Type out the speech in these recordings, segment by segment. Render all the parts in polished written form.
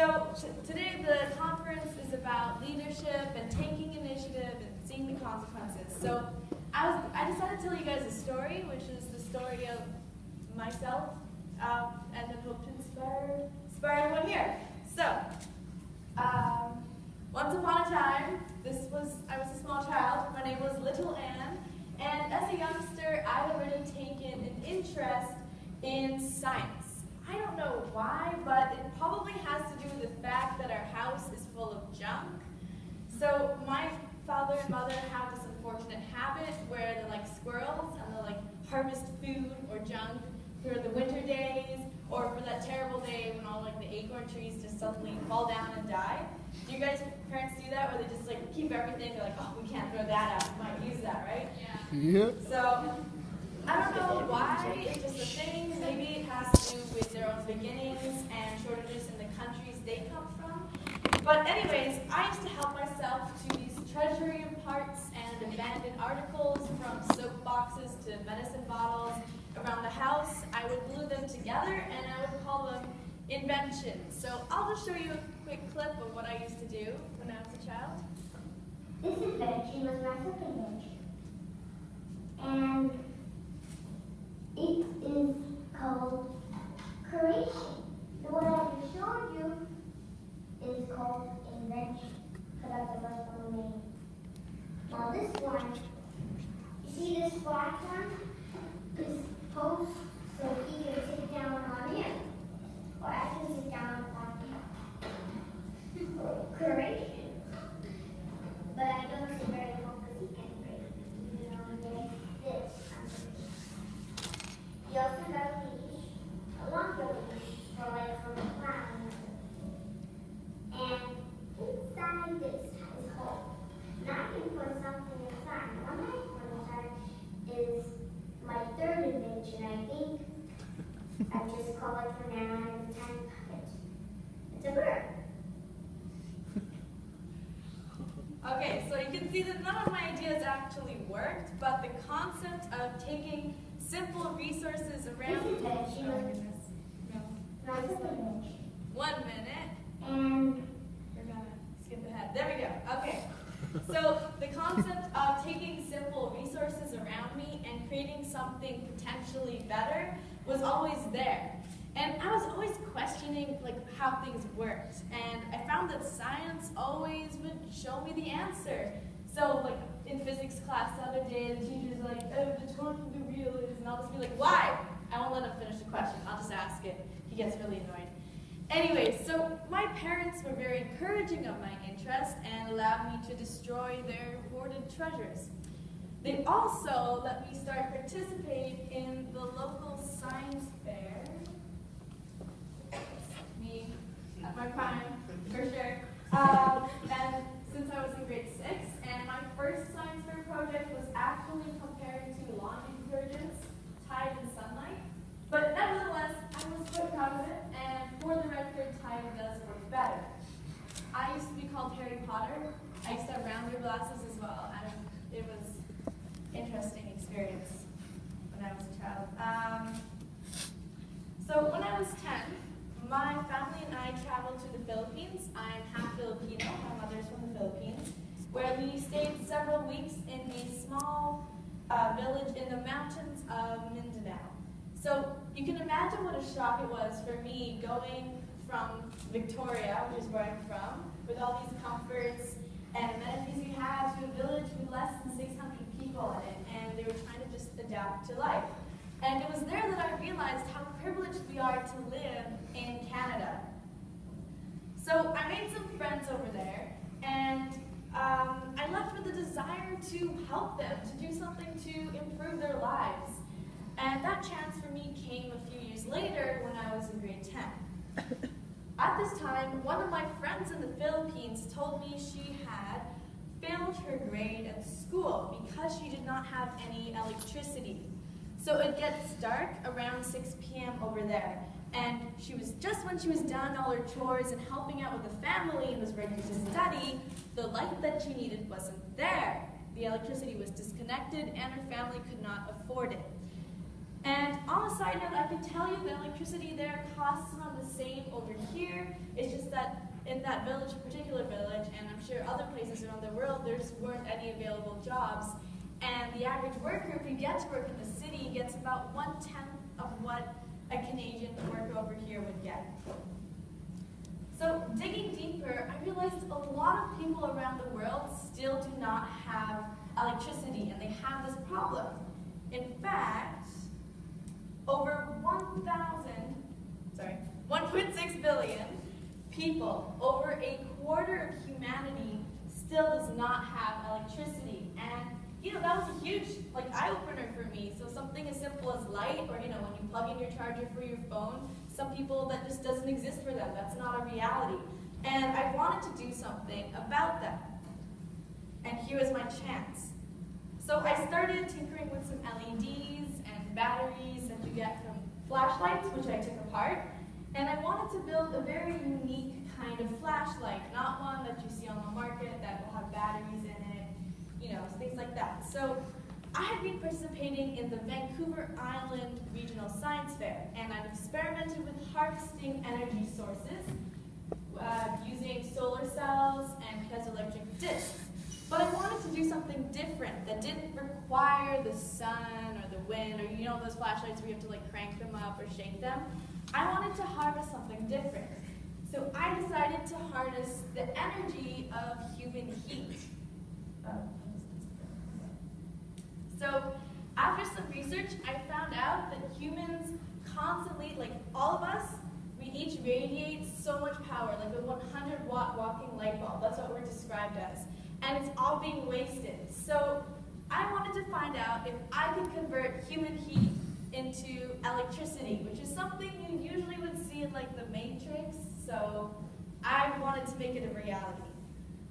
So today the conference is about leadership and taking initiative and seeing the consequences. So I decided to tell you guys a story, which is the story of myself, and then hope to inspire everyone here. So, once upon a time, I was a small child. My name was Little Anne, and as a youngster, I had already taken an interest in science. I don't know why, but it probably has to do with the fact that our house is full of junk. So my father and mother have this unfortunate habit where they're like squirrels and they'll like harvest food or junk for the winter days or for that terrible day when all like the acorn trees just suddenly fall down and die. Do you guys parents do that, or they just like keep everything? They're like, oh, we can't throw that out. We might use that, right? Yeah. So I don't know why, it's just a thing. Maybe it has to do with their own beginnings and shortages in the countries they come from. But anyways, I used to help myself to these treasury parts and abandoned articles, from soap boxes to medicine bottles around the house. I would glue them together and I would call them inventions. So I'll just show you a quick clip of what I used to do when I was a child. This invention was my second invention. And it is called creation. The one I just showed you is called invention, because that's the first one we made. Now this one, you see this black one? Is post so he can sit down on it, or I can sit down on him. Creation. But I don't sit very well because he can't break. You know, like this. You also got a leash, a longer leash, for like from the ground. And inside this is a hole. Now I can put something inside. One I put inside is my third invention, I think. I just call it for now and it's a tiny puppet. It's a bird. Okay, so you can see that none of my ideas actually worked, but the concept of taking simple resources around. Oh goodness. No. My second invention. 1 minute. And we're gonna skip ahead. There we go. Okay. So the concept of taking simple resources around me and creating something potentially better was always there. And I was always questioning like how things worked. And I found that science always would show me the answer. So like in physics class the other day, the teacher's like, oh, determine the real is, and I'll just be like, why? I won't let him finish the question. I'll just ask it. He gets really annoyed. Anyway, so my parents were very encouraging of my interest and allowed me to destroy their hoarded treasures. They also let me start participating in the local science fair. Me, at my prime, for sure. And since I was in grade 6, and my first science fair project was actually comparing two laundry detergents Tide in sunlight. But nevertheless, I was quite proud of it, and for the record, Tide does work better. I used to be called Harry Potter. I used to have rounder glasses as well, and it was an interesting experience when I was a child. So when I was 10, my family and I traveled to the Philippines. I'm half Filipino, my mother's from the Philippines, where we stayed several weeks in a small village in the mountains of Mindanao. So you can imagine what a shock it was for me going from Victoria, which is where I'm from, with all these comforts and amenities we had, to a village with less than 600 people in it, and they were trying to just adapt to life. And it was there that I realized how privileged we are to live in Canada. So I made some friends over there, and I left with a desire to help them, to do something to improve their lives. And that chance for me came a few years later when I was in grade 10. At this time, one of my friends in the Philippines told me she had failed her grade at school because she did not have any electricity. So it gets dark around 6 p.m. over there. And just when she was done all her chores and helping out with the family and was ready to study, the light that she needed wasn't there. The electricity was disconnected and her family could not afford it. And on a side note, I can tell you that electricity there costs about the same over here here. It's just that in that village, particular village, and I'm sure other places around the world, there just weren't any available jobs. And the average worker, if you get to work in the city, gets about 1/10 of what a Canadian worker over here would get. So digging deeper, I realized a lot of people around the world still do not have electricity, and they have this problem. In fact, over 1.6 billion people, over a quarter of humanity, still does not have electricity. And that was a huge eye-opener for me. So something as simple as light, or when you plug in your charger for your phone, some people that just doesn't exist for them. That's not a reality. And I wanted to do something about that. And here was my chance. So I started tinkering with some LEDs and batteries that you get from flashlights, which I took apart. And I wanted to build a very unique kind of flashlight, not one that you see on the market that will have batteries in it, things like that. So I had been participating in the Vancouver Island Regional Science Fair, and I've experimented with harvesting energy sources using solar cells and piezoelectric discs. But I wanted to do something different that didn't require the sun or the wind, or those flashlights where you have to crank them up or shake them. I wanted to harvest something different. So I decided to harness the energy of human heat. So after some research, I found out that humans constantly, all of us, we each radiate so much power, like a 100-watt walking light bulb. That's what we're described as. And it's all being wasted. So I wanted to find out if I could convert human heat into electricity, which is something you usually would see in the Matrix. So I wanted to make it a reality.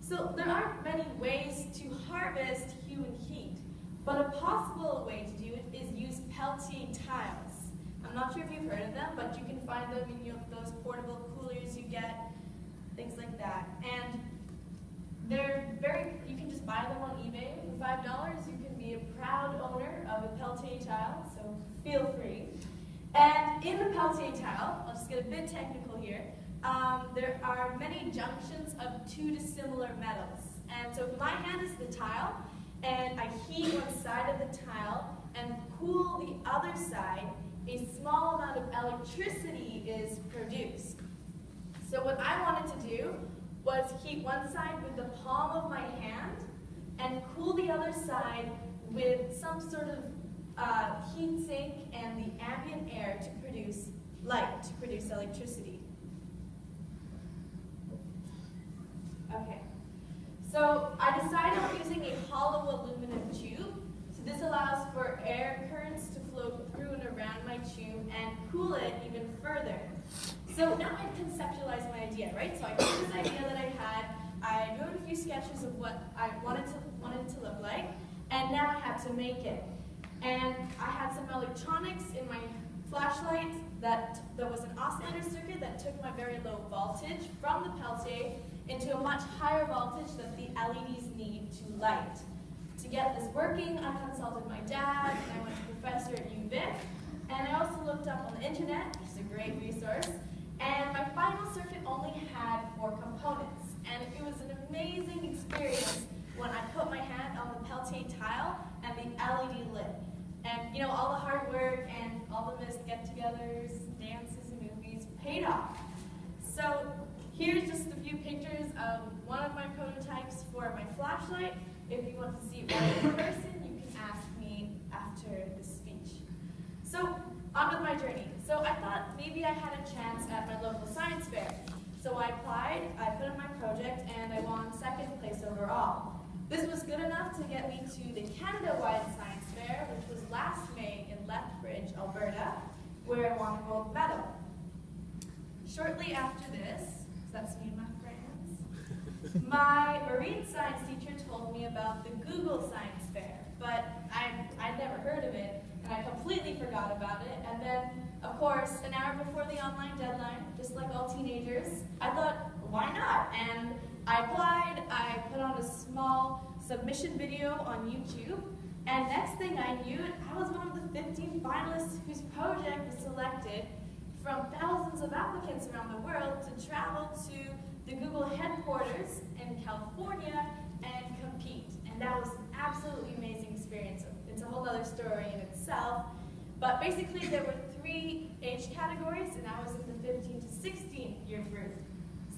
So there aren't many ways to harvest human heat, but a possible way to do it is use Peltier tiles. I'm not sure if you've heard of them, but you can find them in those portable coolers you get, things like that. And you can just buy them on eBay for $5. You can be a proud owner of a Peltier tile, so feel free. And in the Peltier tile, I'll just get a bit technical here, there are many junctions of two dissimilar metals. And so if my hand is the tile, and I heat one side of the tile and cool the other side, a small amount of electricity is produced. So what I wanted to do was heat one side with the palm of my hand and cool the other side with some sort of heat sink and the ambient air to produce light, to produce electricity. Okay, so I decided on using a hollow aluminum tube. So this allows for air currents to flow through and around my tube and cool it even further. So now I conceptualized my idea, right? So I took this idea that I had, I wrote a few sketches of what I wanted it to look like, and now I had to make it. And I had some electronics in my flashlight that there was an oscillator circuit that took my very low voltage from the Peltier into a much higher voltage that the LEDs need to light. To get this working, I consulted my dad, and I went to a professor at UVic, and I also looked up on the internet, which is a great resource, and my final circuit only had 4 components. And it was an amazing experience when I put my hand on the Peltier tile and the LED lit. And all the hard work and all the missed get-togethers, dances, and movies paid off. So here's just a few pictures of one of my prototypes for my flashlight. If you want to see it right in person, you can ask me after the speech. So on with my journey. So I thought maybe I had a chance at my local science fair. So I applied, I put in my project, and I won 2nd place overall. This was good enough to get me to the Canada-wide science fair, which was last May in Lethbridge, Alberta, where I won a gold medal. Shortly after this, that's me and my friends, my marine science teacher told me about the Google Science Fair, but I'd never heard of it, and I completely forgot about it. And then, of course, an hour before the online deadline, just like all teenagers, I thought, why not? And I applied, I put on a small submission video on YouTube, and next thing I knew, I was one of the 15 finalists whose project was selected from thousands of applicants around the world to travel to the Google headquarters in California and compete. And that was an absolutely amazing experience. It's a whole other story in itself. But basically there were 3 age categories, and I was in the 15 to 16 year group.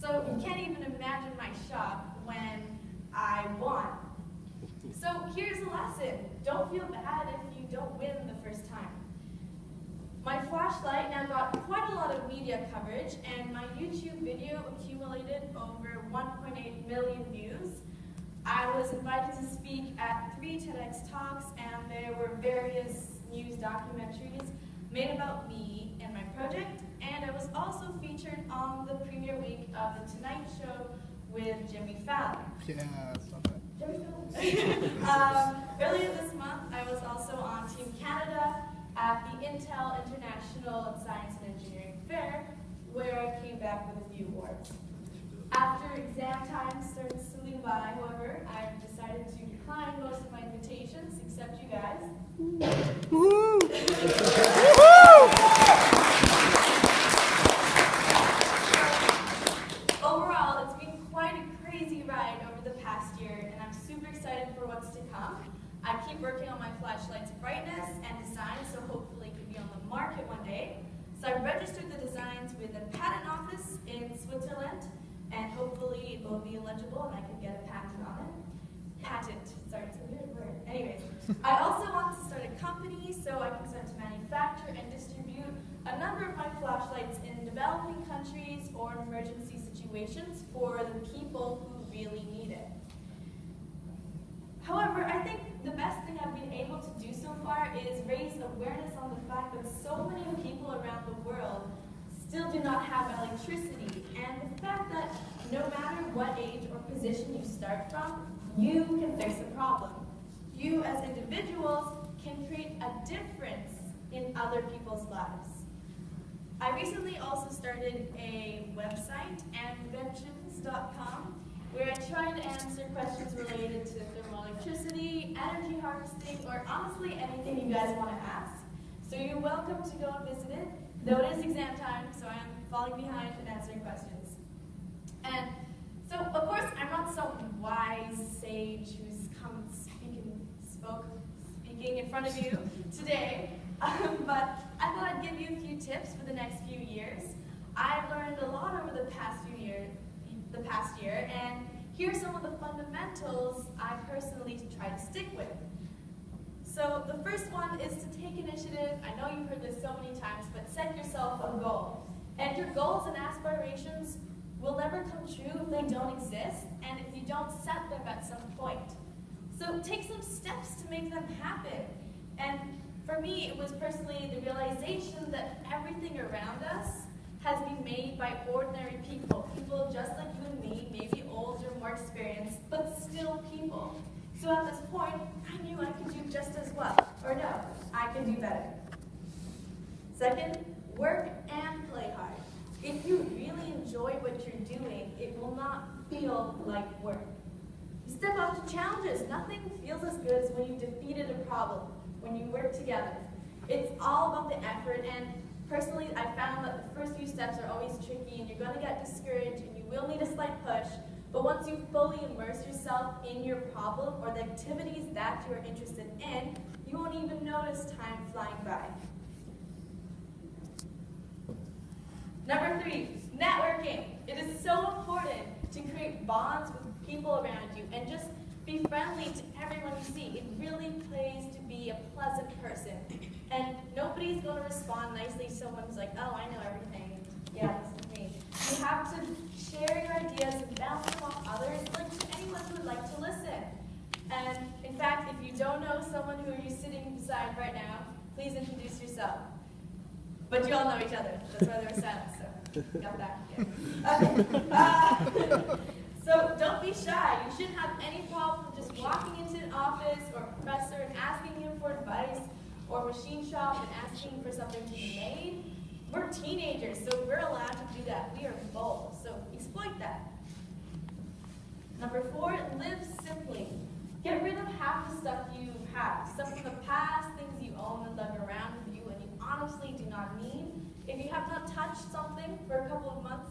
So you can't even imagine my shock when I won. So here's a lesson. Don't feel bad if you don't win the first time. My flashlight now got quite a lot of media coverage, and my YouTube video accumulated over 1.8 million views. I was invited to speak at 3 TEDx talks, and there were various news documentaries made about me and my project, and I was also featured on the premiere week of The Tonight Show with Jimmy Fallon. Yeah, I saw that. Earlier this month, I was also on Team Canada at the Intel International Science and Engineering Fair, where I came back with a few awards. After exam time started slipping by, however, I decided to decline most of my invitations, except you guys. Overall, it's been quite a crazy ride over the past year, and I'm super excited for what's to come. I keep working on my flashlight's brightness and design, so hopefully it could be on the market one day. So I registered the designs with a patent office in Switzerland, and hopefully it will be legible and I can get a patent on it. Patent, sorry, it's a weird word. Anyways, I also want to start a company so I can start to manufacture and distribute a number of my flashlights in developing countries or in emergency situations for the people who really need it. However, I think the best thing I've been able to do so far is raise awareness on the fact that so many people around the world still do not have electricity, and the fact that no matter what age or position you start from, you can fix a problem. You as individuals can create a difference in other people's lives. I recently also started a website, inventions.com, where I try to answer questions related to thermal electricity, energy harvesting, or honestly anything you guys want to ask. So you're welcome to go and visit it, though it is exam time, so I'm falling behind in answering questions. And so, of course, I'm not some wise sage who's come speaking in front of you today, but I thought I'd give you a few tips for the next few years. I've learned a lot over the past year, and here are some of the fundamentals I personally try to stick with. So the first one is to take initiative. I know you've heard this so many times, but set yourself a goal. And your goals and aspirations will never come true if they don't exist, and if you don't set them at some point. So take some steps to make them happen. And for me, it was personally the realization that everything around us has been made by ordinary people. People just like you and me, maybe older, more experienced, but still people. So at this point, I knew I could do just as well. Or no, I can do better. Second, work and play hard. If you really enjoy what you're doing, it will not feel like work. You step up to challenges. Nothing feels as good as when you've defeated a problem, when you work together. It's all about the effort, and personally, I found that the first few steps are always tricky, and you're going to get discouraged, and you will need a slight push. But once you fully immerse yourself in your problem or the activities that you're interested in, you won't even notice time flying by. Number 3, networking. It is so important to create bonds with people around you and just be friendly to everyone you see. It really pays to be a pleasant person. And nobody's going to respond nicely to someone who's like, oh, I know everything. Yeah, listen to me. You have to share your ideas and bounce them off others, like to anyone who would like to listen. And in fact, if you don't know someone who you're sitting beside right now, please introduce yourself. But you all know each other. That's why they were silent, so got that. Yeah. Okay. So don't be shy. You shouldn't have any problem just walking into an office or a professor and asking him for advice, or a machine shop and asking for something to be made. We're teenagers, so we're allowed to do that. We are bold, so exploit that. Number 4, live simply. Get rid of half the stuff you have. Stuff from the past, things you own and lug around with you and you honestly do not need. If you have not not touch something for a couple of months,